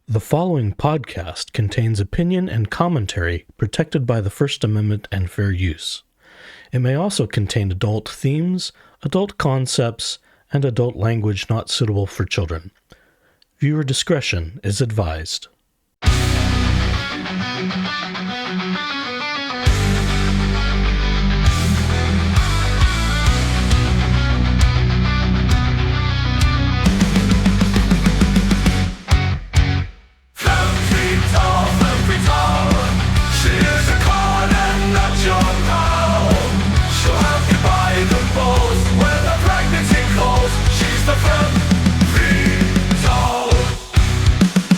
The following podcast contains opinion and commentary protected by the First Amendment and fair use. It may also contain adult themes, adult concepts, and adult language not suitable for children. Viewer discretion is advised. Femme Fetal, she is a con and not your pal. She'll have you by the balls when the pregnancy calls. She's the Femme Fetal.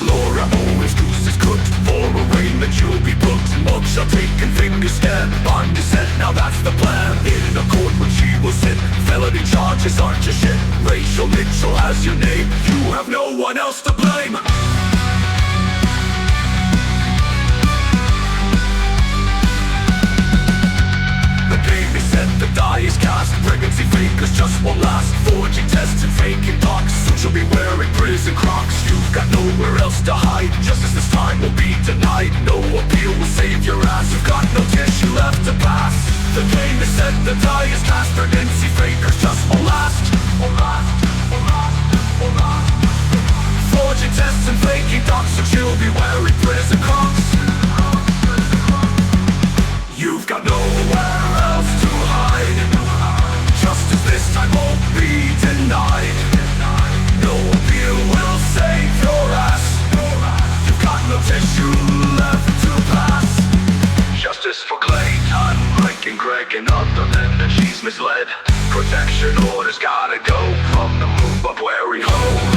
Laura Owens goose is cooked for arraignment. You'll be booked. Mugs are taken, fingers stabbed, bond is set. Now that's the plan. In a court when she will sit. Felony charges aren't your shit. Rachel Mitchell has your name. You have no one else to blame. The die is cast, pregnancy fakers just won't last. Forging tests and faking docs, soon she'll be wearing prison crocs. You've got nowhere else to hide, justice this time will be denied. No appeal will save your ass, you've got no tissue left to pass. The game is set, the die is cast, pregnancy fakers just won't last. Forging tests and faking docs, so she'll be wearing prison crocs. You've got nowhere else to hide. Justice this time won't be denied. No appeal will save your ass. You've got no tissue left to pass. Justice for Clayton, Mike and Greg, and other than that she's misled. Protection orders gotta go from the moon, but where he home.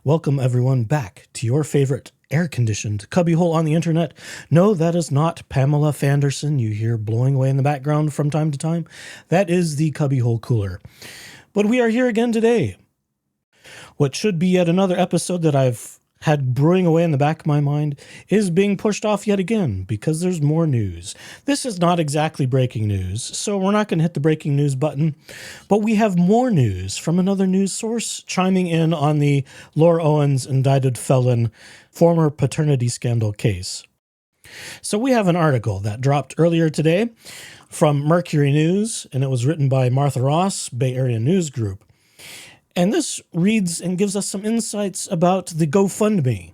Welcome everyone back to your favorite air-conditioned cubbyhole on the internet. No, that is not Pamela Fanderson you hear blowing away in the background from time to time. That is the cubbyhole cooler. But we are here again today. What should be yet another episode that I've had brewing away in the back of my mind is being pushed off yet again because there's more news. This is not exactly breaking news, so we're not going to hit the breaking news button, but we have more news from another news source chiming in on the Laura Owens indicted felon former paternity scandal case. So we have an article that dropped earlier today from Mercury News, and it was written by Martha Ross, Bay Area News Group. And this reads and gives us some insights about the GoFundMe.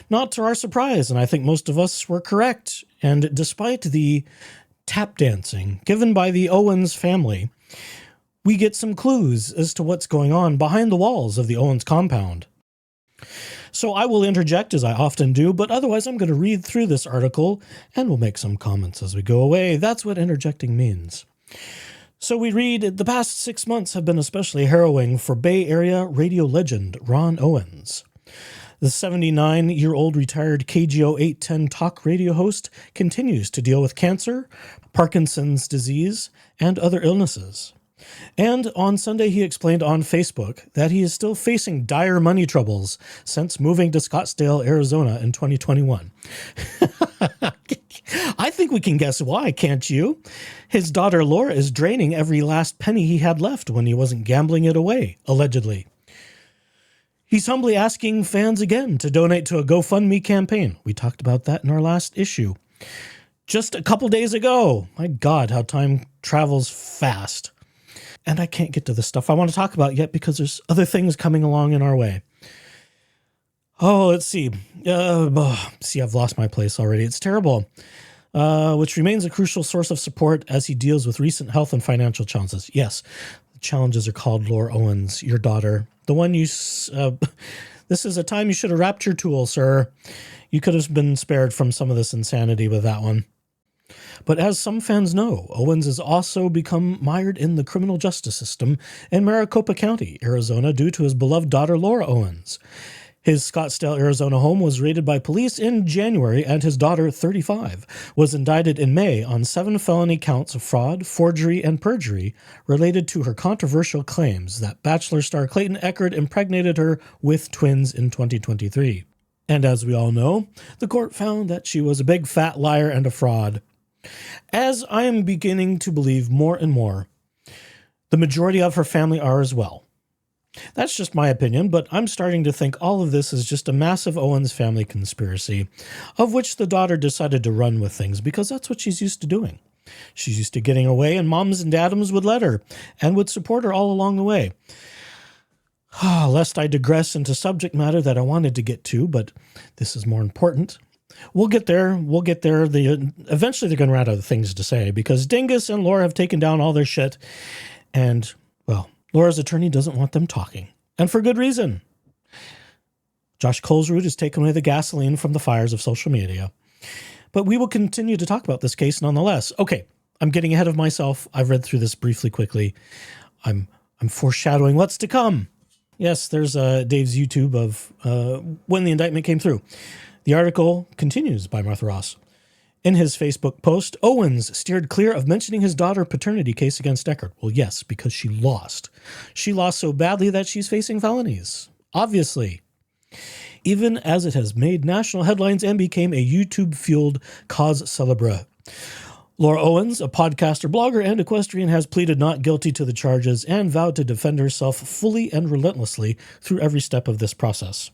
Not to our surprise, and I think most of us were correct, and despite the tap dancing given by the Owens family, we get some clues as to what's going on behind the walls of the Owens compound. So I will interject as I often do, but otherwise I'm going to read through this article and we'll make some comments as we go away. That's what interjecting means. So we read, the past 6 months have been especially harrowing for Bay Area radio legend Ronn Owens. The 79-year-old retired KGO 810 talk radio host continues to deal with cancer, Parkinson's disease, and other illnesses. And on Sunday, he explained on Facebook that he is still facing dire money troubles since moving to Scottsdale, Arizona in 2021. I think we can guess why, can't you? His daughter Laura is draining every last penny he had left when he wasn't gambling it away, allegedly. He's humbly asking fans again to donate to a GoFundMe campaign. We talked about that in our last issue. Just a couple days ago. My God, how time travels fast. And I can't get to the stuff I want to talk about yet because there's other things coming along in our way. Oh, let's see. I've lost my place already. It's terrible. Which remains a crucial source of support as he deals with recent health and financial challenges. Yes, the challenges are called Laura Owens, your daughter. The one you... this is a time you should have wrapped your tool, sir. You could have been spared from some of this insanity with that one. But as some fans know, Owens has also become mired in the criminal justice system in Maricopa County, Arizona, due to his beloved daughter, Laura Owens. His Scottsdale, Arizona home was raided by police in January, and his daughter, 35, was indicted in May on 7 felony counts of fraud, forgery, and perjury related to her controversial claims that Bachelor star Clayton Echard impregnated her with twins in 2023. And as we all know, the court found that she was a big fat liar and a fraud. As I am beginning to believe more and more, the majority of her family are as well. That's just my opinion, but I'm starting to think all of this is just a massive Owens family conspiracy, of which the daughter decided to run with things because that's what she's used to doing. She's used to getting away, and moms and daddums would let her and would support her all along the way. Lest I digress into subject matter that I wanted to get to, but this is more important. We'll get there. Eventually they're going to run out of things to say because Dingus and Laura have taken down all their shit. And, well, Laura's attorney doesn't want them talking. And for good reason. Josh Colesrud has taken away the gasoline from the fires of social media. But we will continue to talk about this case nonetheless. Okay, I'm getting ahead of myself. I've read through this briefly, quickly. I'm foreshadowing what's to come. Yes, there's Dave's YouTube of when the indictment came through. The article continues by Martha Ross. In his Facebook post, Owens steered clear of mentioning his daughter paternity case against Echard. Well, yes, because she lost. She lost so badly that she's facing felonies. Obviously. Even as it has made national headlines and became a YouTube-fueled cause célèbre. Laura Owens, a podcaster, blogger, and equestrian, has pleaded not guilty to the charges and vowed to defend herself fully and relentlessly through every step of this process.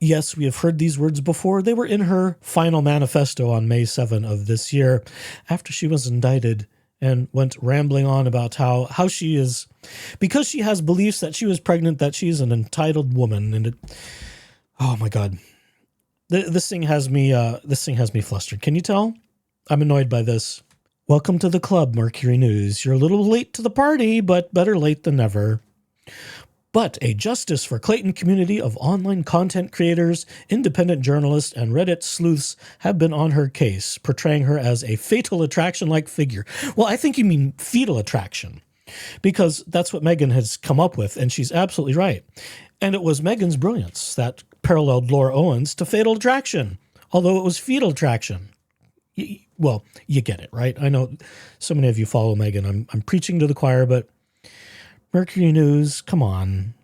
Yes, we have heard these words before. They were in her final manifesto on May 7 of this year, after she was indicted and went rambling on about how she is, because she has beliefs that she was pregnant, that she's an entitled woman. And oh my God, this thing has me flustered. Can you tell? I'm annoyed by this. Welcome to the club, Mercury News. You're a little late to the party, but better late than never. But a Justice for Clayton community of online content creators, independent journalists, and Reddit sleuths have been on her case, portraying her as a fatal attraction-like figure. Well, I think you mean fetal attraction, because that's what Megan has come up with, and she's absolutely right. And it was Megan's brilliance that paralleled Laura Owens to fatal attraction, although it was fetal attraction. Well, you get it, right? I know so many of you follow Megan. I'm preaching to the choir, but Mercury News, come on.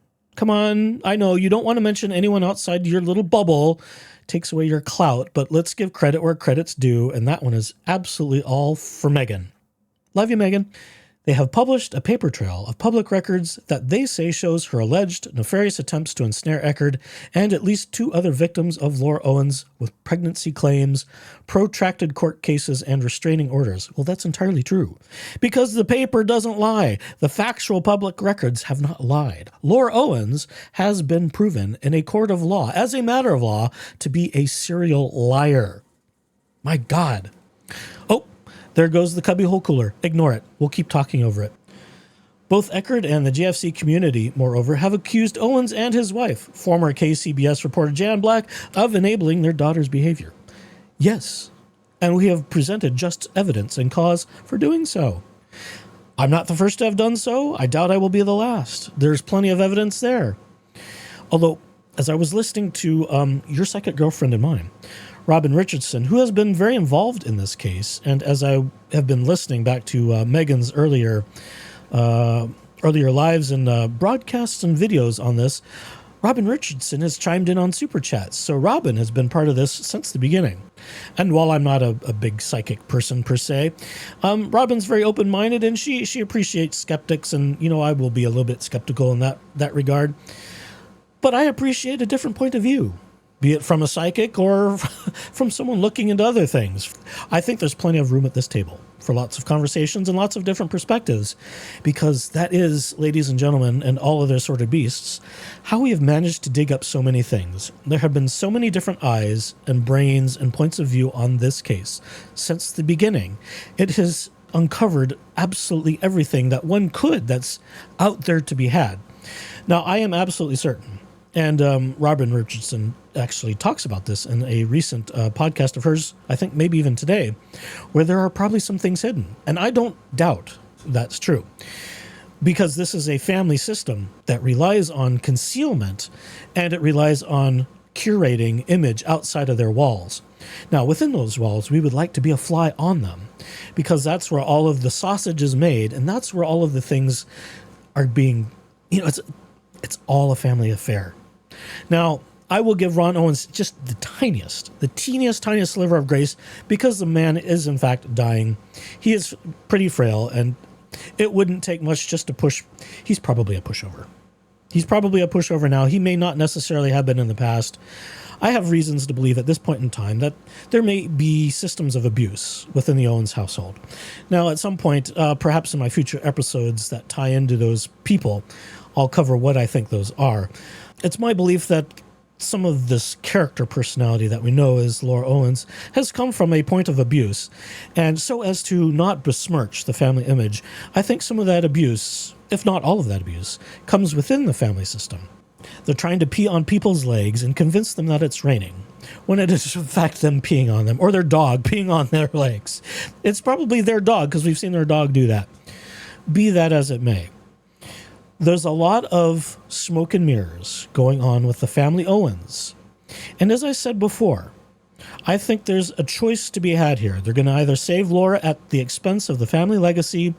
I know you don't want to mention anyone outside your little bubble. Takes away your clout, but let's give credit where credit's due, and that one is absolutely all for Megan. Love you, Megan. They have published a paper trail of public records that they say shows her alleged nefarious attempts to ensnare Echard and at least 2 other victims of Laura Owens with pregnancy claims, protracted court cases, and restraining orders. Well, that's entirely true. Because the paper doesn't lie. The factual public records have not lied. Laura Owens has been proven in a court of law, as a matter of law, to be a serial liar. My God. Oh, there goes the cubbyhole cooler. Ignore it. We'll keep talking over it. Both Echard and the GFC community, moreover, have accused Owens and his wife, former KCBS reporter Jan Black, of enabling their daughter's behavior. Yes, and we have presented just evidence and cause for doing so. I'm not the first to have done so. I doubt I will be the last. There's plenty of evidence there. Although, as I was listening to Your Second Girlfriend and Mine, Robin Richardson, who has been very involved in this case, and as I have been listening back to Megan's earlier lives and broadcasts and videos on this, Robin Richardson has chimed in on Super Chats. So Robin has been part of this since the beginning. And while I'm not a big psychic person per se, Robin's very open-minded, and she appreciates skeptics, and I will be a little bit skeptical in that regard. But I appreciate a different point of view, be it from a psychic or from someone looking into other things. I think there's plenty of room at this table for lots of conversations and lots of different perspectives, because that is, ladies and gentlemen, and all other sort of beasts, how we have managed to dig up so many things. There have been so many different eyes and brains and points of view on this case since the beginning. It has uncovered absolutely everything that one could that's out there to be had. Now, I am absolutely certain, and Robin Richardson actually talks about this in a recent podcast of hers, I think maybe even today, where there are probably some things hidden. And I don't doubt that's true, because this is a family system that relies on concealment, and it relies on curating image outside of their walls. Now, within those walls, we would like to be a fly on them, because that's where all of the sausage is made, and that's where all of the things are being, it's all a family affair. Now, I will give Ronn Owens just the teeniest sliver of grace, because the man is in fact dying. He is pretty frail, and it wouldn't take much just to push. He's probably a pushover. Now. He may not necessarily have been in the past. I have reasons to believe at this point in time that there may be systems of abuse within the Owens household. Now, at some point, perhaps in my future episodes that tie into those people, I'll cover what I think those are. It's my belief that some of this character personality that we know as Laura Owens has come from a point of abuse. And so as to not besmirch the family image, I think some of that abuse, if not all of that abuse, comes within the family system. They're trying to pee on people's legs and convince them that it's raining, when it is in fact them peeing on them, or their dog peeing on their legs. It's probably their dog, because we've seen their dog do that. Be that as it may, there's a lot of smoke and mirrors going on with the family Owens. And as I said before, I think there's a choice to be had here. They're going to either save Laura at the expense of the family legacy,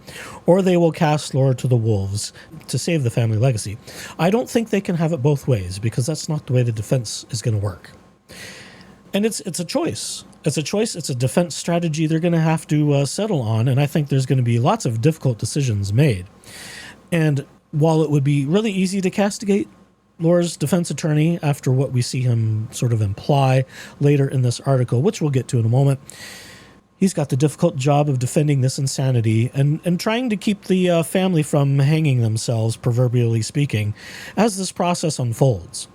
or they will cast Laura to the wolves to save the family legacy. I don't think they can have it both ways, because that's not the way the defense is going to work. And it's a choice. It's a defense strategy they're going to have to settle on, and I think there's going to be lots of difficult decisions made. And while it would be really easy to castigate Laura's defense attorney after what we see him sort of imply later in this article, which we'll get to in a moment, he's got the difficult job of defending this insanity and trying to keep the family from hanging themselves, proverbially speaking, as this process unfolds.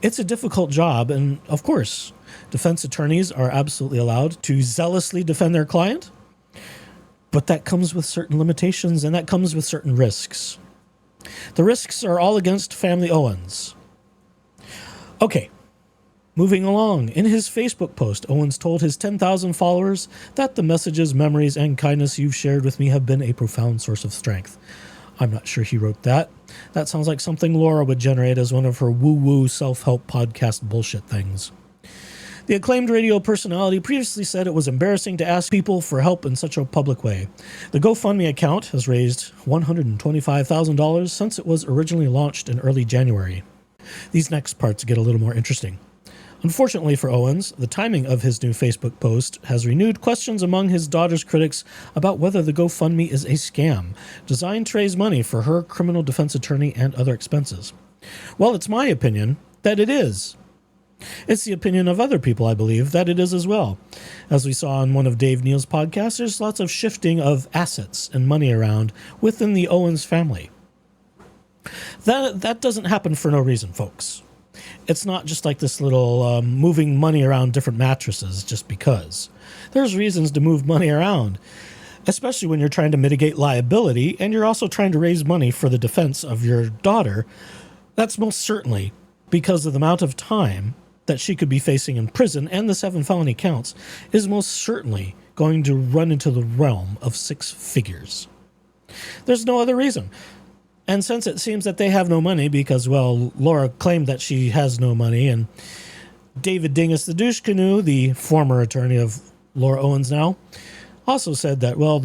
It's a difficult job, and of course, defense attorneys are absolutely allowed to zealously defend their client, but that comes with certain limitations, and that comes with certain risks. The risks are all against family Owens. Okay, moving along. In his Facebook post, Owens told his 10,000 followers that the messages, memories, and kindness you've shared with me have been a profound source of strength. I'm not sure he wrote that. That sounds like something Laura would generate as one of her woo-woo self-help podcast bullshit things. The acclaimed radio personality previously said it was embarrassing to ask people for help in such a public way. The GoFundMe account has raised $125,000 since it was originally launched in early January. These next parts get a little more interesting. Unfortunately for Owens, the timing of his new Facebook post has renewed questions among his daughter's critics about whether the GoFundMe is a scam designed to raise money for her criminal defense attorney and other expenses. Well, it's my opinion that it is. It's the opinion of other people, I believe, that it is as well. As we saw on one of Dave Neal's podcasts, there's lots of shifting of assets and money around within the Owens family. That doesn't happen for no reason, folks. It's not just like this little moving money around different mattresses just because. There's reasons to move money around, especially when you're trying to mitigate liability and you're also trying to raise money for the defense of your daughter. That's most certainly because of the amount of time that she could be facing in prison, and the 7 felony counts is most certainly going to run into the realm of 6 figures. There's no other reason. And since it seems that they have no money because, well, Laura claimed that she has no money, and David Dingus the Douche Canoe, the former attorney of Laura Owens now, also said that, well,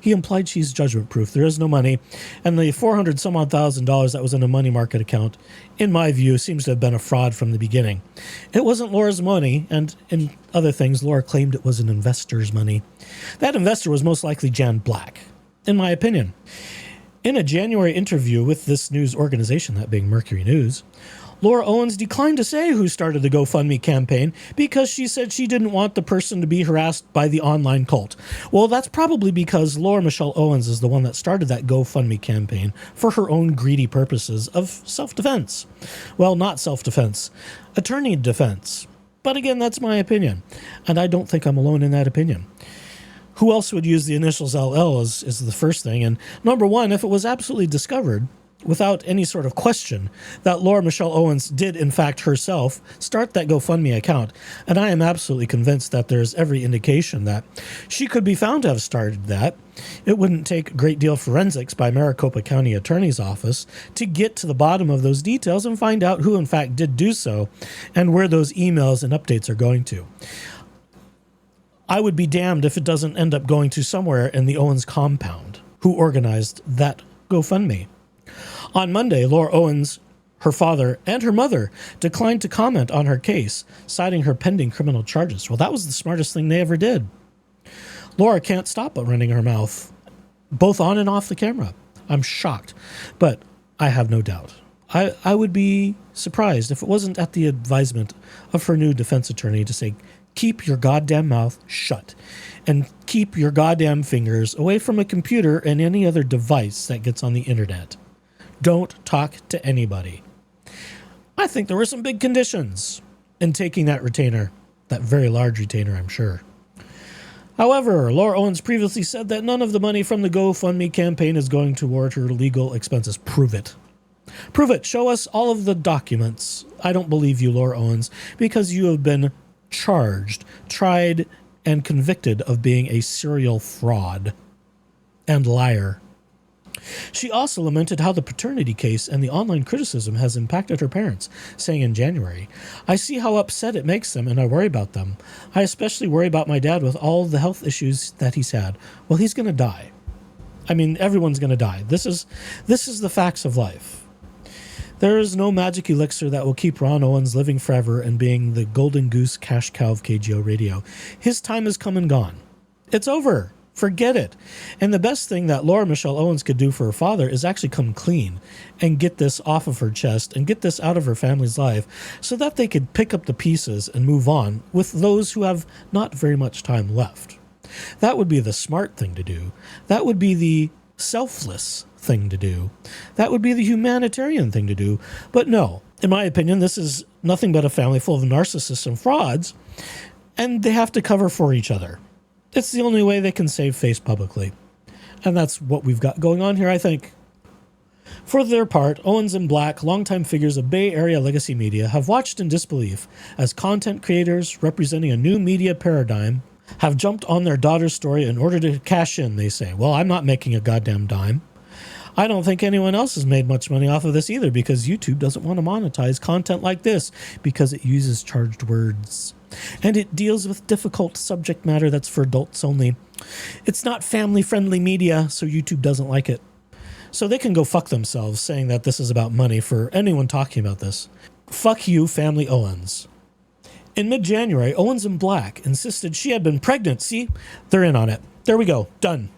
he implied she's judgment proof. There is no money. And the $400,000 that was in a money market account, in my view, seems to have been a fraud from the beginning. It wasn't Laura's money, and in other things, Laura claimed it was an investor's money. That investor was most likely Jan Black, in my opinion. In a January interview with this news organization, that being Mercury News, Laura Owens declined to say who started the GoFundMe campaign because she said she didn't want the person to be harassed by the online cult. Well, that's probably because Laura Michelle Owens is the one that started that GoFundMe campaign for her own greedy purposes of self-defense. Well, not self-defense, attorney defense. But again, that's my opinion, and I don't think I'm alone in that opinion. Who else would use the initials LL is the first thing. And number one, if it was absolutely discovered without any sort of question that Laura Michelle Owens did, in fact, herself start that GoFundMe account, and I am absolutely convinced that there's every indication that she could be found to have started that, it wouldn't take a great deal of forensics by Maricopa County Attorney's Office to get to the bottom of those details and find out who, in fact, did do so and where those emails and updates are going to. I would be damned if it doesn't end up going to somewhere in the Owens compound who organized that GoFundMe. On Monday, Laura Owens, her father, and her mother declined to comment on her case, citing her pending criminal charges. Well, that was the smartest thing they ever did. Laura can't stop but running her mouth, both on and off the camera. I'm shocked, but I have no doubt. I would be surprised if it wasn't at the advisement of her new defense attorney to say, keep your goddamn mouth shut and keep your goddamn fingers away from a computer and any other device that gets on the internet. Don't talk to anybody. I think there were some big conditions in taking that retainer, that very large retainer, I'm sure. However, Laura Owens previously said that none of the money from the GoFundMe campaign is going toward her legal expenses. Prove it. Prove it. Show us all of the documents. I don't believe you, Laura Owens, because you have been charged, tried, and convicted of being a serial fraud and liar. She also lamented how the paternity case and the online criticism has impacted her parents, saying in January, I see how upset it makes them and I worry about them. I especially worry about my dad with all the health issues that he's had. Well, he's going to die. I mean, everyone's going to die. This is the facts of life. There is no magic elixir that will keep Ronn Owens living forever and being the golden goose cash cow of KGO radio. His time has come and gone. It's over. Forget it. And the best thing that Laura Michelle Owens could do for her father is actually come clean and get this off of her chest and get this out of her family's life so that they could pick up the pieces and move on with those who have not very much time left. That would be the smart thing to do. That would be the selfless thing to do. That would be the humanitarian thing to do. But no, in my opinion, this is nothing but a family full of narcissists and frauds, and they have to cover for each other. It's the only way they can save face publicly. And that's what we've got going on here, I think. For their part, Owens and Black, longtime figures of Bay Area legacy media, have watched in disbelief as content creators representing a new media paradigm have jumped on their daughter's story in order to cash in, they say. Well, I'm not making a goddamn dime. I don't think anyone else has made much money off of this either because YouTube doesn't want to monetize content like this because it uses charged words. And it deals with difficult subject matter that's for adults only. It's not family-friendly media, so YouTube doesn't like it. So they can go fuck themselves saying that this is about money for anyone talking about this. Fuck you, Family Owens. In mid-January, Owens and Black insisted she had been pregnant. See, they're in on it. There we go. Done.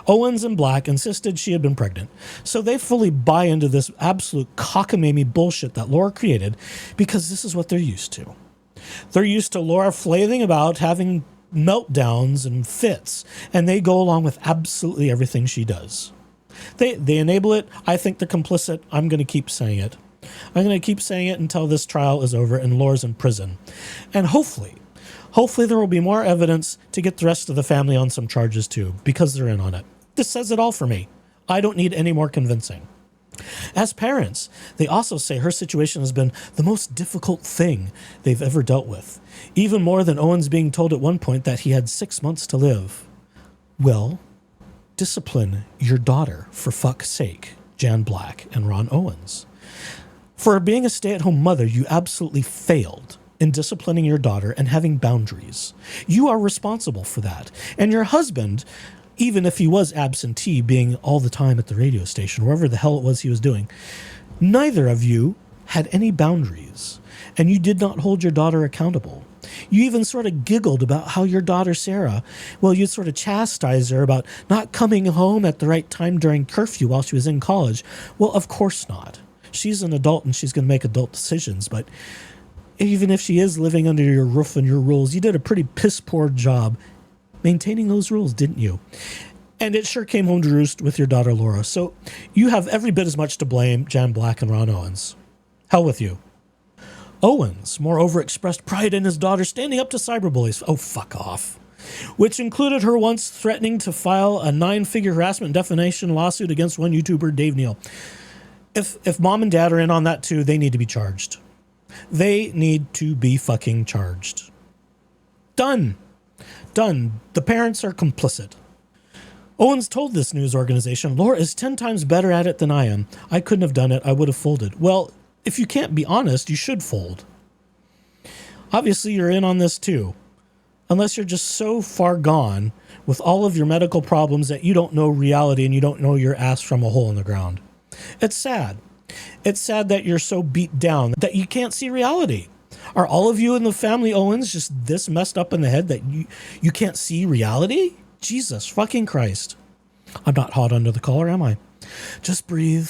Owens and Black insisted she had been pregnant. So they fully buy into this absolute cockamamie bullshit that Laura created because this is what they're used to. They're used to Laura flailing about, having meltdowns and fits, and they go along with absolutely everything she does. They enable it. I think they're complicit. I'm going to keep saying it. I'm going to keep saying it until this trial is over and Laura's in prison. And hopefully there will be more evidence to get the rest of the family on some charges too, because they're in on it. This says it all for me. I don't need any more convincing. As parents, they also say her situation has been the most difficult thing they've ever dealt with, even more than Owens being told at one point that he had 6 months to live. Well, discipline your daughter, for fuck's sake, Jan Black and Ronn Owens. For being a stay-at-home mother, you absolutely failed in disciplining your daughter and having boundaries. You are responsible for that. And your husband, even if he was absentee, being all the time at the radio station, wherever the hell it was he was doing, neither of you had any boundaries, and you did not hold your daughter accountable. You even sort of giggled about how your daughter, Sarah, well, you'd sort of chastise her about not coming home at the right time during curfew while she was in college. Well, of course not. She's an adult and she's going to make adult decisions. But even if she is living under your roof and your rules, you did a pretty piss poor job maintaining those rules, didn't you? And it sure came home to roost with your daughter, Laura. So you have every bit as much to blame, Jan Black and Ronn Owens. Hell with you. Owens, moreover, expressed pride in his daughter standing up to cyberbullies. Oh, fuck off. Which included her once threatening to file a 9-figure harassment and defamation lawsuit against one YouTuber, Dave Neal. If mom and dad are in on that too, they need to be charged. They need to be fucking charged. Done. The parents are complicit. Owens told this news organization, Laura is 10 times better at it than I am. I couldn't have done it. I would have folded. Well, if you can't be honest, you should fold. Obviously, you're in on this too. Unless you're just so far gone with all of your medical problems that you don't know reality and you don't know your ass from a hole in the ground. It's sad. It's sad that you're so beat down that you can't see reality. Are all of you in the family Owens just this messed up in the head that you can't see reality? Jesus fucking Christ. I'm not hot under the collar, am I? Just breathe.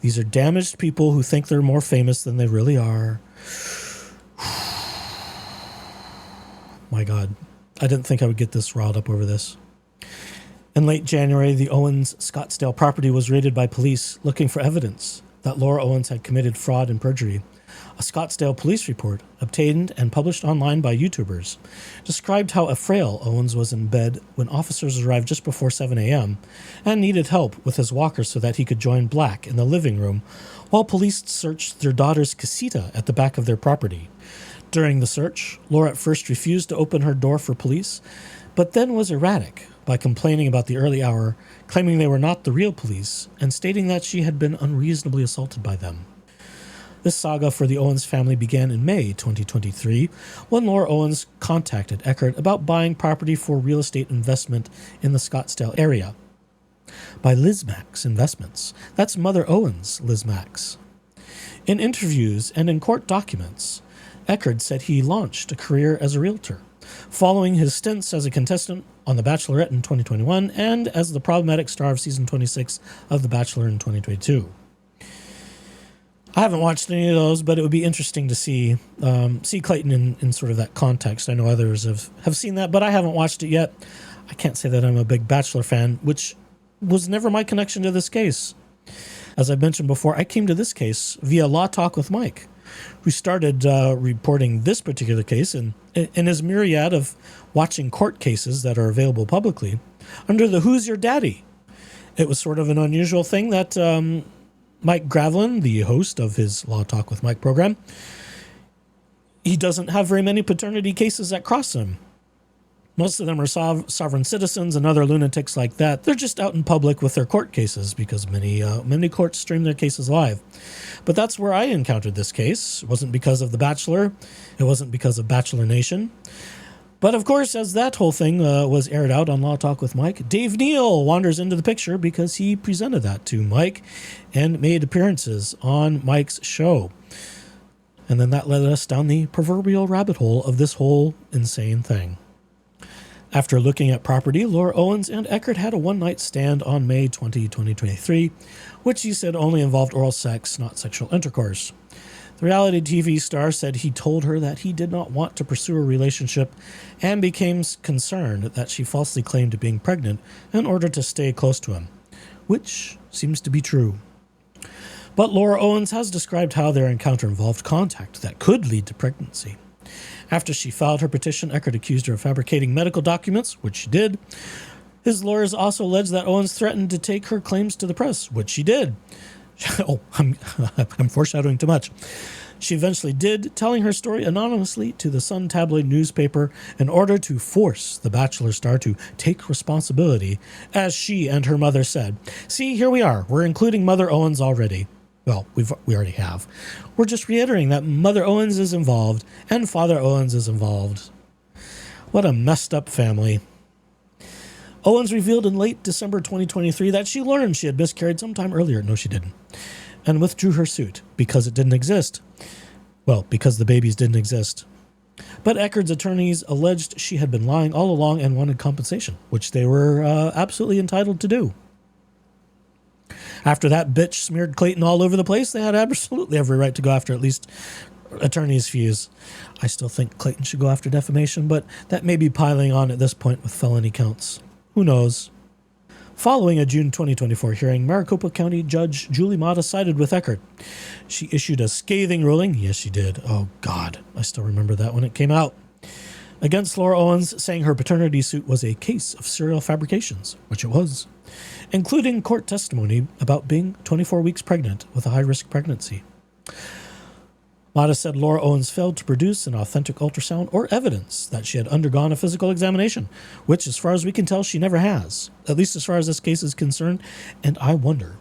These are damaged people who think they're more famous than they really are. My God, I didn't think I would get this riled up over this. In late January, the Owens Scottsdale property was raided by police looking for evidence that Laura Owens had committed fraud and perjury. A Scottsdale police report, obtained and published online by YouTubers, described how a frail Owens was in bed when officers arrived just before 7 a.m. and needed help with his walker so that he could join Black in the living room while police searched their daughter's casita at the back of their property. During the search, Laura at first refused to open her door for police, but then was erratic by complaining about the early hour, claiming they were not the real police, and stating that she had been unreasonably assaulted by them. This saga for the Owens family began in May 2023 when Laura Owens contacted Eckert about buying property for real estate investment in the Scottsdale area by Liz Max Investments. That's Mother Owens, Liz Max. In interviews and in court documents, Eckert said he launched a career as a realtor, following his stints as a contestant on The Bachelorette in 2021 and as the problematic star of season 26 of The Bachelor in 2022. I haven't watched any of those, but it would be interesting to see Clayton in sort of that context. I know others have seen that, but I haven't watched it yet. I can't say that I'm a big Bachelor fan, which was never my connection to this case. As I mentioned before, I came to this case via Law Talk with Mike, who started reporting this particular case in his myriad of watching court cases that are available publicly under the Who's Your Daddy. It was sort of an unusual thing that Mike Gravlin, the host of his Law Talk with Mike program, he doesn't have very many paternity cases that cross him. Most of them are sovereign citizens and other lunatics like that. They're just out in public with their court cases because many courts stream their cases live. But that's where I encountered this case. It wasn't because of The Bachelor. It wasn't because of Bachelor Nation. But of course, as that whole thing was aired out on Law Talk with Mike, Dave Neal wanders into the picture because he presented that to Mike and made appearances on Mike's show. And then that led us down the proverbial rabbit hole of this whole insane thing. After looking at property, Laura Owens and Eckert had a one-night stand on May 20, 2023, which he said only involved oral sex, not sexual intercourse. The reality TV star said he told her that he did not want to pursue a relationship and became concerned that she falsely claimed being pregnant in order to stay close to him, which seems to be true. But Laura Owens has described how their encounter involved contact that could lead to pregnancy. After she filed her petition, Eckert accused her of fabricating medical documents, which she did. His lawyers also alleged that Owens threatened to take her claims to the press, which she did. Oh, I'm foreshadowing too much. She eventually did, telling her story anonymously to the Sun tabloid newspaper in order to force the Bachelor star to take responsibility, as she and her mother said. See, here we are. We're including Mother Owens already. Well, we already have. We're just reiterating that Mother Owens is involved and Father Owens is involved. What a messed up family. Owens revealed in late December 2023 that she learned she had miscarried sometime earlier. No, she didn't. And withdrew her suit because it didn't exist. Well, because the babies didn't exist. But Eckerd's attorneys alleged she had been lying all along and wanted compensation, which they were absolutely entitled to do. After that bitch smeared Clayton all over the place, they had absolutely every right to go after at least attorney's fees. I still think Clayton should go after defamation, but that may be piling on at this point with felony counts. Who knows? Following a June 2024 hearing, Maricopa County Judge Julie Mata sided with Eckerd. She issued a scathing ruling. Yes, she did. Oh, God. I still remember that when it came out. Against Laura Owens, saying her paternity suit was a case of serial fabrications, which it was, including court testimony about being 24 weeks pregnant with a high-risk pregnancy. Mata said Laura Owens failed to produce an authentic ultrasound or evidence that she had undergone a physical examination, which, as far as we can tell, she never has, at least as far as this case is concerned, and I wonder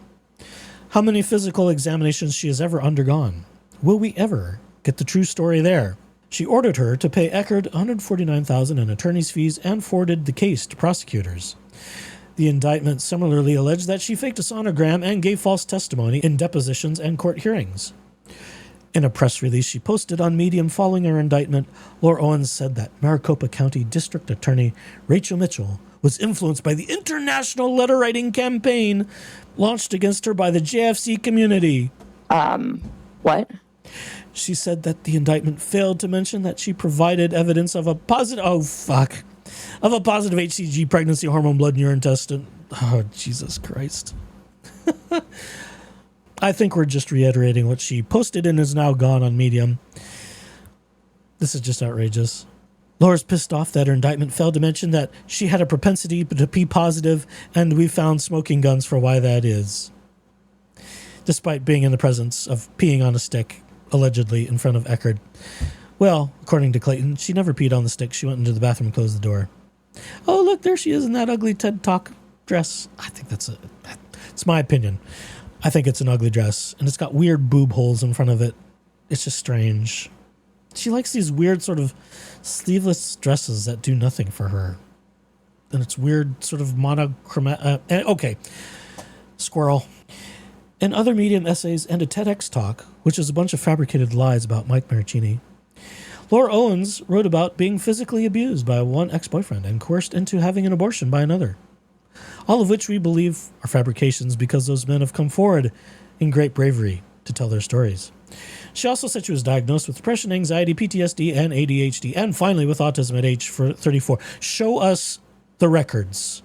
how many physical examinations she has ever undergone. Will we ever get the true story there? She ordered her to pay Eckerd $149,000 in attorney's fees and forwarded the case to prosecutors. The indictment similarly alleged that she faked a sonogram and gave false testimony in depositions and court hearings. In a press release she posted on Medium following her indictment, Laura Owens said that Maricopa County District Attorney Rachel Mitchell was influenced by the international letter-writing campaign launched against her by the JFC community. What? She said that the indictment failed to mention that she provided evidence of a positive HCG pregnancy hormone blood in urine test. Oh, Jesus Christ. I think we're just reiterating what she posted and is now gone on Medium. This is just outrageous. Laura's pissed off that her indictment failed to mention that she had a propensity to P positive, and we found smoking guns for why that is. Despite being in the presence of peeing on a stick, allegedly in front of Eckerd. Well, according to Clayton, she never peed on the stick. She went into the bathroom and closed the door. Oh, look, there she is in that ugly TED Talk dress. I think it's my opinion. I think it's an ugly dress, and it's got weird boob holes in front of it. It's just strange. She likes these weird sort of sleeveless dresses that do nothing for her. And it's weird sort of monochromatic. Okay. Squirrel. In other Medium essays and a TEDx talk, which is a bunch of fabricated lies about Mike Maricini, Laura Owens wrote about being physically abused by one ex-boyfriend and coerced into having an abortion by another. All of which we believe are fabrications because those men have come forward in great bravery to tell their stories. She also said she was diagnosed with depression, anxiety, PTSD, and ADHD, and finally with autism at age 34. Show us the records.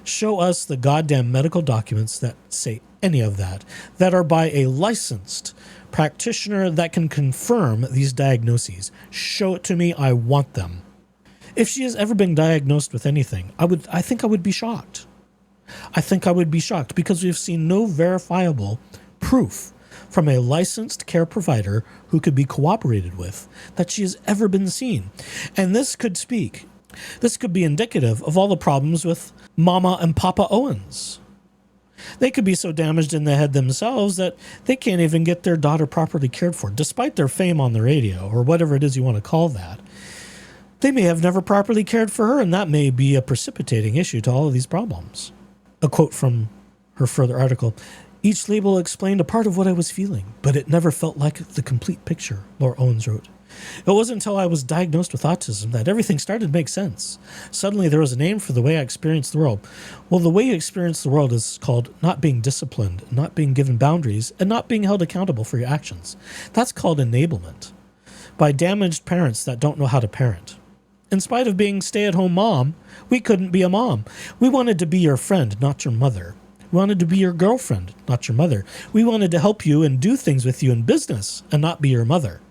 Show us the goddamn medical documents that say any of that are by a licensed practitioner that can confirm these diagnoses. Show it to me. I want them. If she has ever been diagnosed with anything, I think I would be shocked. I think I would be shocked because we've seen no verifiable proof from a licensed care provider who could be cooperated with that she has ever been seen. And this could be indicative of all the problems with Mama and Papa Owens. They could be so damaged in the head themselves that they can't even get their daughter properly cared for, despite their fame on the radio, or whatever it is you want to call that. They may have never properly cared for her, and that may be a precipitating issue to all of these problems. A quote from her further article, "Each label explained a part of what I was feeling, but it never felt like the complete picture," Laura Owens wrote. "It wasn't until I was diagnosed with autism that everything started to make sense. Suddenly there was a name for the way I experienced the world. Well, the way you experience the world is called not being disciplined, not being given boundaries, and not being held accountable for your actions. That's called enablement. By damaged parents that don't know how to parent. In spite of being stay-at-home mom, we couldn't be a mom. We wanted to be your friend, not your mother. We wanted to be your girlfriend, not your mother. We wanted to help you and do things with you in business and not be your mother."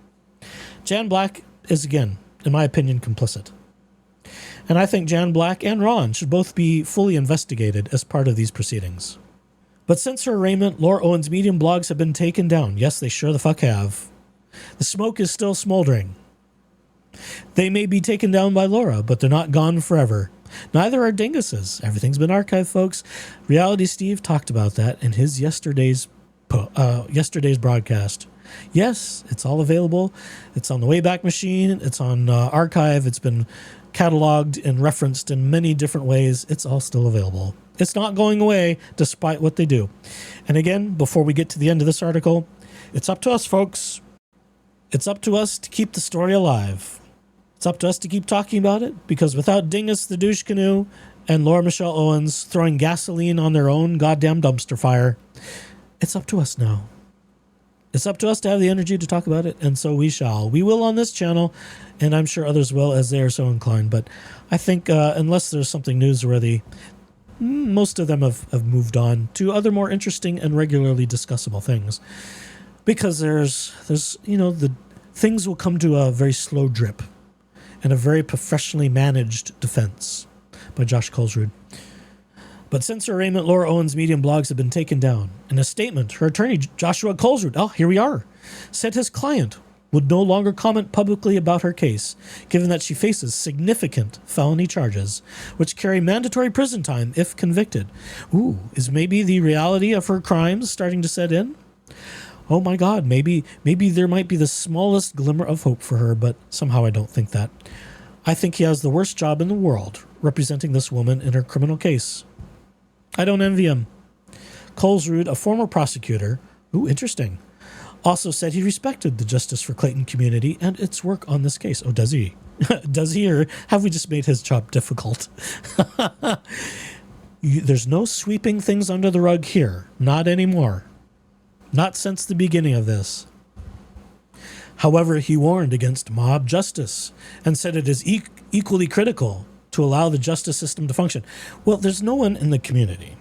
Jan Black is, again, in my opinion, complicit. And I think Jan Black and Ronn should both be fully investigated as part of these proceedings. But since her arraignment, Laura Owens' Medium blogs have been taken down. Yes, they sure the fuck have. The smoke is still smoldering. They may be taken down by Laura, but they're not gone forever. Neither are Dingus's. Everything's been archived, folks. Reality Steve talked about that in his yesterday's broadcast. Yes, it's all available. It's on the Wayback Machine. It's on archive. It's been cataloged and referenced in many different ways. It's all still available. It's not going away despite what they do. And again, before we get to the end of this article, it's up to us, folks. It's up to us to keep the story alive. It's up to us to keep talking about it, because without Dingus the douche canoe and Laura Michelle Owens throwing gasoline on their own goddamn dumpster fire, it's up to us now. It's up to us to have the energy to talk about it, and so we shall. We will on this channel, and I'm sure others will as they are so inclined. But I think unless there's something newsworthy, most of them have moved on to other more interesting and regularly discussable things. Because there's the things will come to a very slow drip and a very professionally managed defense by Josh Colesrud. But since her arraignment, Laura Owens' Medium blogs have been taken down. In a statement, her attorney, Joshua Colesrud, here we are, said his client would no longer comment publicly about her case, given that she faces significant felony charges, which carry mandatory prison time if convicted. Ooh, is maybe the reality of her crimes starting to set in? Oh my God, maybe there might be the smallest glimmer of hope for her, but somehow I don't think that. I think he has the worst job in the world representing this woman in her criminal case. I don't envy him. Colesrud, a former prosecutor, interesting, also said he respected the Justice for Clayton community and its work on this case. Oh, does he? Does he, or have we just made his job difficult? There's no sweeping things under the rug here. Not anymore. Not since the beginning of this. However, he warned against mob justice and said it is equally critical to allow the justice system to function. Well, there's no one in the community,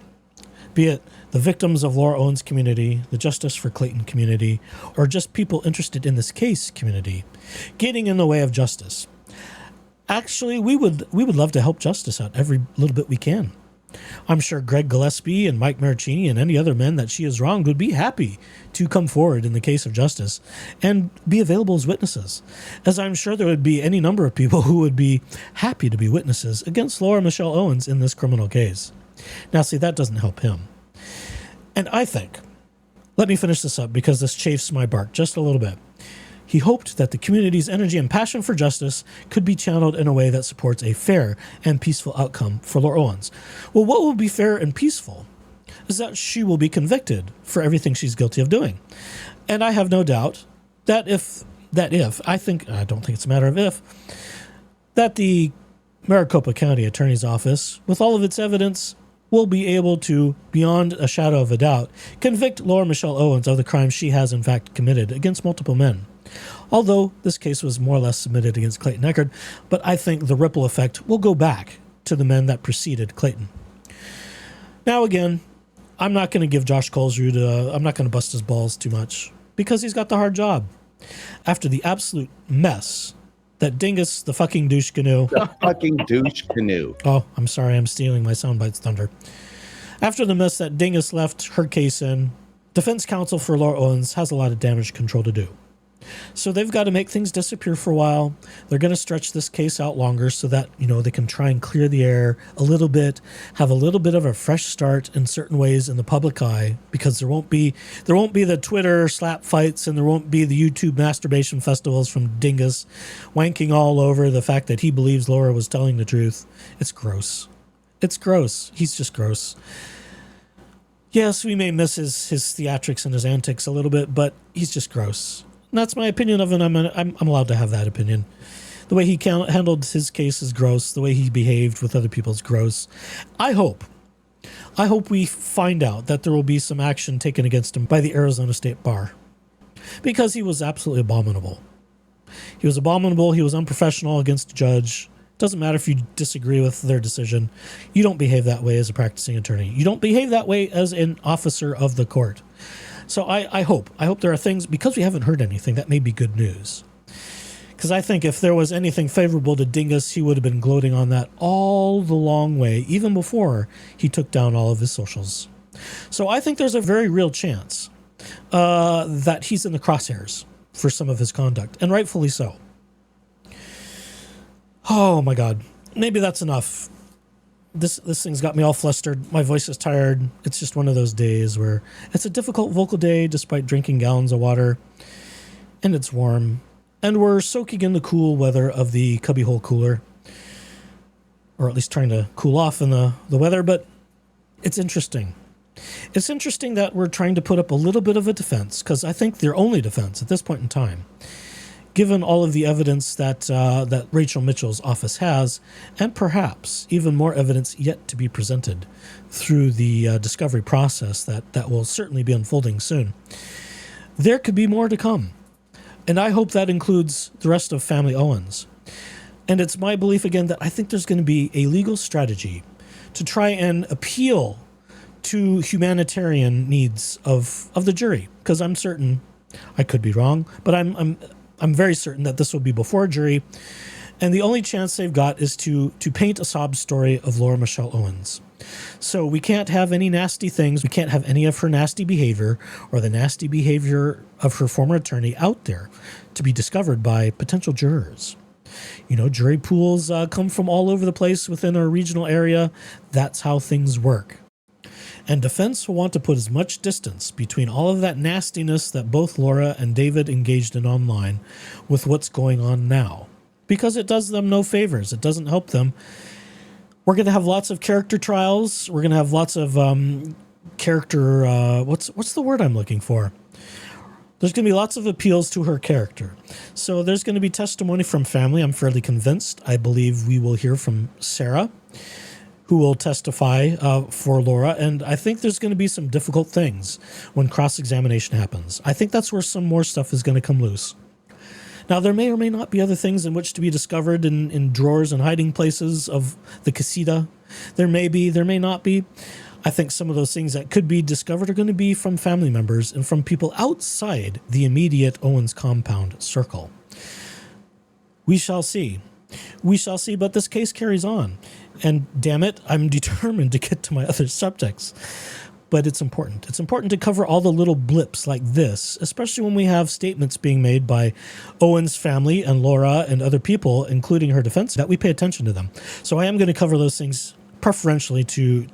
be it the victims of Laura Owens community, the Justice for Clayton community, or just people interested in this case community, getting in the way of justice. Actually, we would love to help justice out every little bit we can. I'm sure Greg Gillespie and Mike Maricini and any other men that she has wronged would be happy to come forward in the case of justice and be available as witnesses, as I'm sure there would be any number of people who would be happy to be witnesses against Laura Michelle Owens in this criminal case. Now, see, that doesn't help him. And I think, let me finish this up because this chafes my bark just a little bit. He hoped that the community's energy and passion for justice could be channeled in a way that supports a fair and peaceful outcome for Laura Owens. Well, what will be fair and peaceful is that she will be convicted for everything she's guilty of doing. And I have no doubt that I don't think it's a matter of if, that the Maricopa County Attorney's Office, with all of its evidence, will be able to, beyond a shadow of a doubt, convict Laura Michelle Owens of the crimes she has in fact committed against multiple men. Although this case was more or less submitted against Clayton Echard, but I think the ripple effect will go back to the men that preceded Clayton. Now again, I'm not going to give Josh Colesrud, I'm not going to bust his balls too much, because he's got the hard job. After the absolute mess that Dingus, the fucking douche canoe... The fucking douche canoe. Oh, I'm sorry, I'm stealing my soundbites thunder. After the mess that Dingus left her case in, defense counsel for Laura Owens has a lot of damage control to do. So they've got to make things disappear for a while. They're going to stretch this case out longer so that, they can try and clear the air a little bit, have a little bit of a fresh start in certain ways in the public eye, because there won't be the Twitter slap fights, and there won't be the YouTube masturbation festivals from Dingus wanking all over the fact that he believes Laura was telling the truth. It's gross. It's gross. He's just gross. Yes, we may miss his theatrics and his antics a little bit, but he's just gross. And that's my opinion of him. I'm allowed to have that opinion. The way he handled his case is gross. The way he behaved with other people is gross. I hope we find out that there will be some action taken against him by the Arizona State Bar, because he was absolutely abominable. He was abominable. He was unprofessional against the judge. Doesn't matter if you disagree with their decision. You don't behave that way as a practicing attorney. You don't behave that way as an officer of the court. So I hope there are things, because we haven't heard anything, that may be good news. Because I think if there was anything favorable to Dingus, he would have been gloating on that all the long way, even before he took down all of his socials. So I think there's a very real chance that he's in the crosshairs for some of his conduct, and rightfully so. Oh my God, maybe that's enough. This thing's got me all flustered. My voice is tired. It's just one of those days where it's a difficult vocal day despite drinking gallons of water. And it's warm. And we're soaking in the cool weather of the cubbyhole cooler. Or at least trying to cool off in the weather. But it's interesting. It's interesting that we're trying to put up a little bit of a defense, because I think their only defense at this point in time given all of the evidence that Rachel Mitchell's office has, and perhaps even more evidence yet to be presented through the discovery process that will certainly be unfolding soon. There could be more to come, and I hope that includes the rest of Family Owens. And it's my belief, again, that I think there's going to be a legal strategy to try and appeal to humanitarian needs of the jury, because I'm certain, I could be wrong, but I'm very certain that this will be before a jury, and the only chance they've got is to paint a sob story of Laura Michelle Owens. So we can't have any nasty things. We can't have any of her nasty behavior or the nasty behavior of her former attorney out there to be discovered by potential jurors. You know, jury pools come from all over the place within our regional area. That's how things work. And defense will want to put as much distance between all of that nastiness that both Laura and David engaged in online with what's going on now, because it does them no favors. It doesn't help them. We're going to have lots of character trials. We're going to have lots of character, what's the word I'm looking for? There's going to be lots of appeals to her character. So there's going to be testimony from family. I'm fairly convinced. I believe we will hear from Sarah, who will testify for Laura. And I think there's going to be some difficult things when cross-examination happens. I think that's where some more stuff is going to come loose. Now, there may or may not be other things in which to be discovered in drawers and hiding places of the casita. There may be, there may not be. I think some of those things that could be discovered are going to be from family members and from people outside the immediate Owens compound circle. We shall see. We shall see, but this case carries on. And damn it, I'm determined to get to my other subjects. But it's important. It's important to cover all the little blips like this, especially when we have statements being made by Owens' family and Laura and other people, including her defense, that we pay attention to them. So I am going to cover those things preferentially to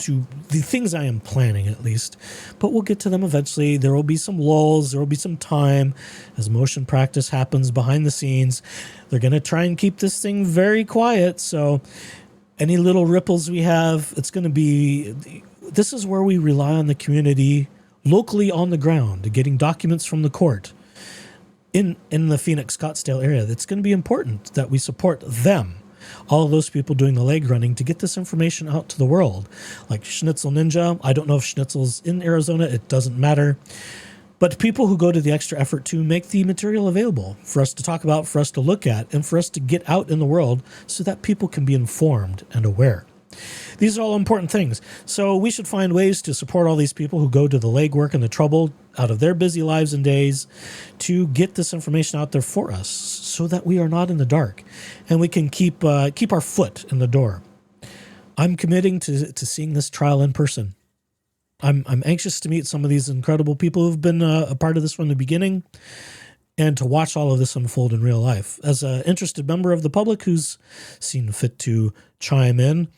the things I am planning, at least. But we'll get to them eventually. There will be some lulls. There will be some time as motion practice happens behind the scenes. They're going to try and keep this thing very quiet. So any little ripples we have, it's going to be... This is where we rely on the community locally on the ground, getting documents from the court in the Phoenix, Scottsdale area. It's going to be important that we support them, all of those people doing the leg running to get this information out to the world. Like Schnitzel Ninja. I don't know if Schnitzel's in Arizona. It doesn't matter. But people who go to the extra effort to make the material available for us to talk about, for us to look at, and for us to get out in the world so that people can be informed and aware. These are all important things. So we should find ways to support all these people who go to the legwork and the trouble out of their busy lives and days to get this information out there for us so that we are not in the dark and we can keep our foot in the door. I'm committing to seeing this trial in person. I'm anxious to meet some of these incredible people who've been a part of this from the beginning and to watch all of this unfold in real life. As an interested member of the public who's seen fit to chime in,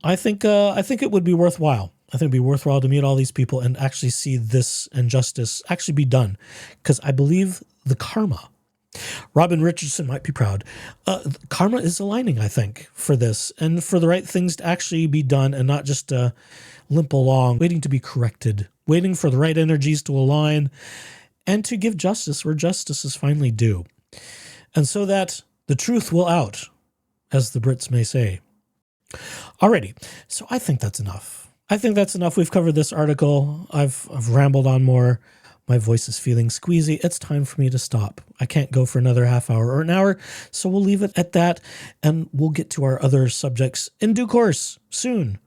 I think it would be worthwhile. I think it'd be worthwhile to meet all these people and actually see this injustice actually be done, because I believe the karma. Robin Richardson might be proud. Karma is aligning, I think, for this and for the right things to actually be done and not just limp along, waiting to be corrected, waiting for the right energies to align and to give justice where justice is finally due. And so that the truth will out, as the Brits may say. Alrighty, so I think that's enough. We've covered this article. I've rambled on more. My voice is feeling squeezy. It's time for me to stop. I can't go for another half hour or an hour, so we'll leave it at that, and we'll get to our other subjects in due course. Soon.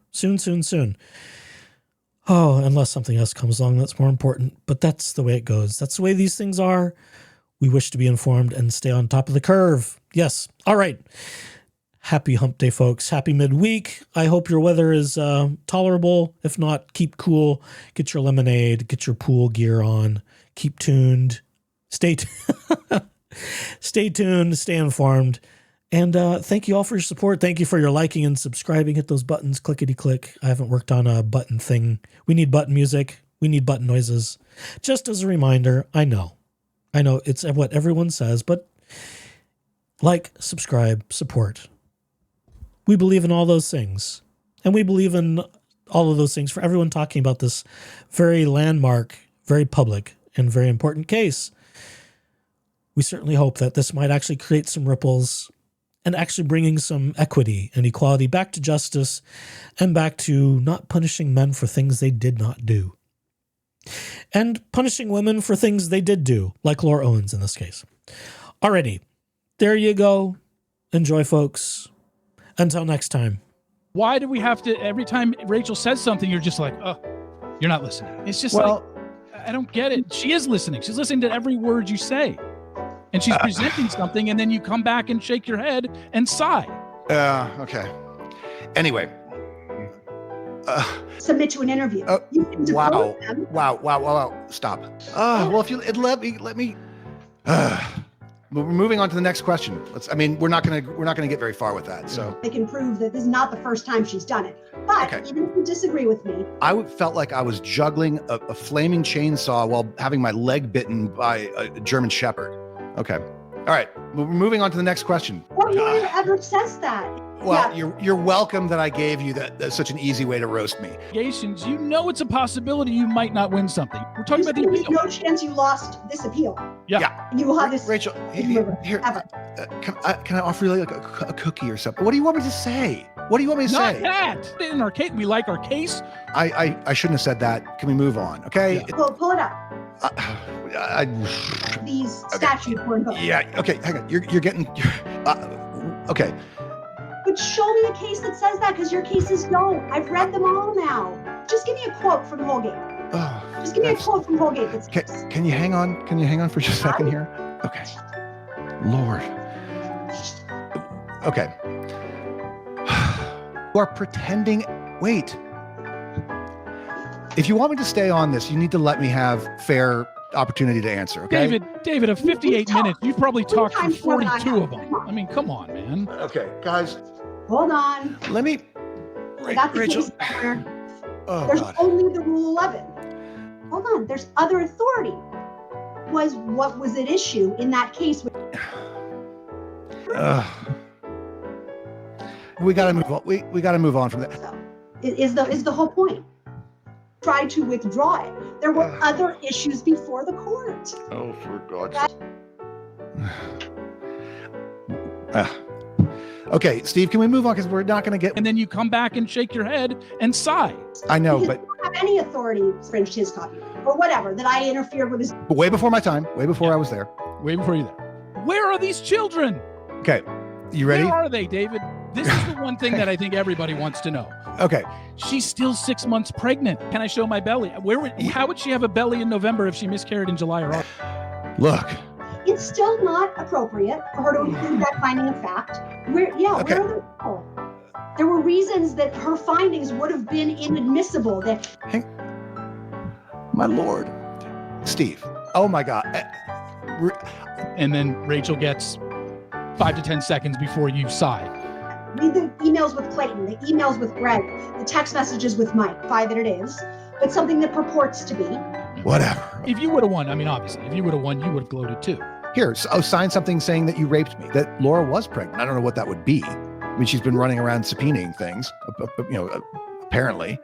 Oh, unless something else comes along that's more important. But that's the way it goes. That's the way these things are. We wish to be informed and stay on top of the curve. Yes. All right. Happy hump day, folks. Happy midweek. I hope your weather is tolerable. If not, keep cool. Get your lemonade. Get your pool gear on. Keep tuned. Stay tuned. Stay informed. And thank you all for your support. Thank you for your liking and subscribing. Hit those buttons. Clickety-click. I haven't worked on a button thing. We need button music. We need button noises. Just as a reminder, I know it's what everyone says, but like, subscribe, support. We believe in all those things. And we believe in all of those things for everyone talking about this very landmark, very public, and very important case. We certainly hope that this might actually create some ripples and actually bringing some equity and equality back to justice and back to not punishing men for things they did not do. And punishing women for things they did do, like Laura Owens in this case. Alrighty, there you go. Enjoy, folks. Until next time. Why do we have to, every time Rachel says something, you're just like, oh, you're not listening. It's just like, I don't get it. She is listening. She's listening to every word you say. And she's presenting something, and then you come back and shake your head and sigh. Okay. Anyway. Submit to an interview. You can depose them. Wow. Stop. Well, if you let me. We're moving on to the next question. We're not gonna get very far with that. So They can prove that this is not the first time she's done it. But even if you disagree with me, I felt like I was juggling a flaming chainsaw while having my leg bitten by a German Shepherd. Okay. All right. We're moving on to the next question. what lawyer ever says that? Well, you're welcome that I gave you that's such an easy way to roast me. Allegations, you know it's a possibility you might not win something. We're talking about the There's appeal. no chance you lost this appeal. Yeah. You will have this. Rachel, here, can I offer you like a cookie or something? What do you want me to say? What do you want me to Not say? that. In our case, we like our case. I shouldn't have said that. Can we move on? Okay. Yeah. Pull it up. I These statutes were invoked. Yeah. Okay. Hang on. You're getting. Okay. But show me a case that says that, because your cases don't. I've read them all now. Just give me a quote from Holgate. Just give me a quote from Holgate. Can you hang on? Can you hang on for just a second here? Okay. Lord. Okay. You are pretending. Wait. If you want me to stay on this, you need to let me have fair opportunity to answer, okay? David, of 58 minutes, you've probably talked for 42 of them. I mean, come on, man. Okay, guys. Hold on. Let me. I got the Rachel. case somewhere. Oh, There's God. only the Rule 11. Hold on. There's other authority. What was at issue in that case? We gotta move on. We gotta move on from that. So, is the whole point. Try to withdraw it. There were other issues before the court. Oh, for God's sake. Okay, Steve, can we move on? Because we're not going to get. And then you come back and shake your head and sigh. I know, Because but you don't have any authority to infringe his copyright or whatever, that I interfered with his. way before my time, way before I was there. Way before you there. Where are these children? Okay, you ready? Where are they, David? This is the one thing that I think everybody wants to know. Okay. She's still 6 months pregnant. Can I show my belly? How would she have a belly in November if she miscarried in July or August? Look. It's still not appropriate for her to include that finding of fact. Where are the people? There were reasons that her findings would have been inadmissible. My Lord. Steve. Oh my God. And then Rachel gets 5 to 10 seconds before you sigh. Read the emails with Clayton, the emails with Greg, the text messages with Mike. 5 that it is, but something that purports to be. Whatever. If you would have won, I mean, obviously, if you would have won, you would have gloated too. Here, sign something saying that you raped me, that Laura was pregnant. I don't know what that would be. I mean, she's been running around subpoenaing things, apparently.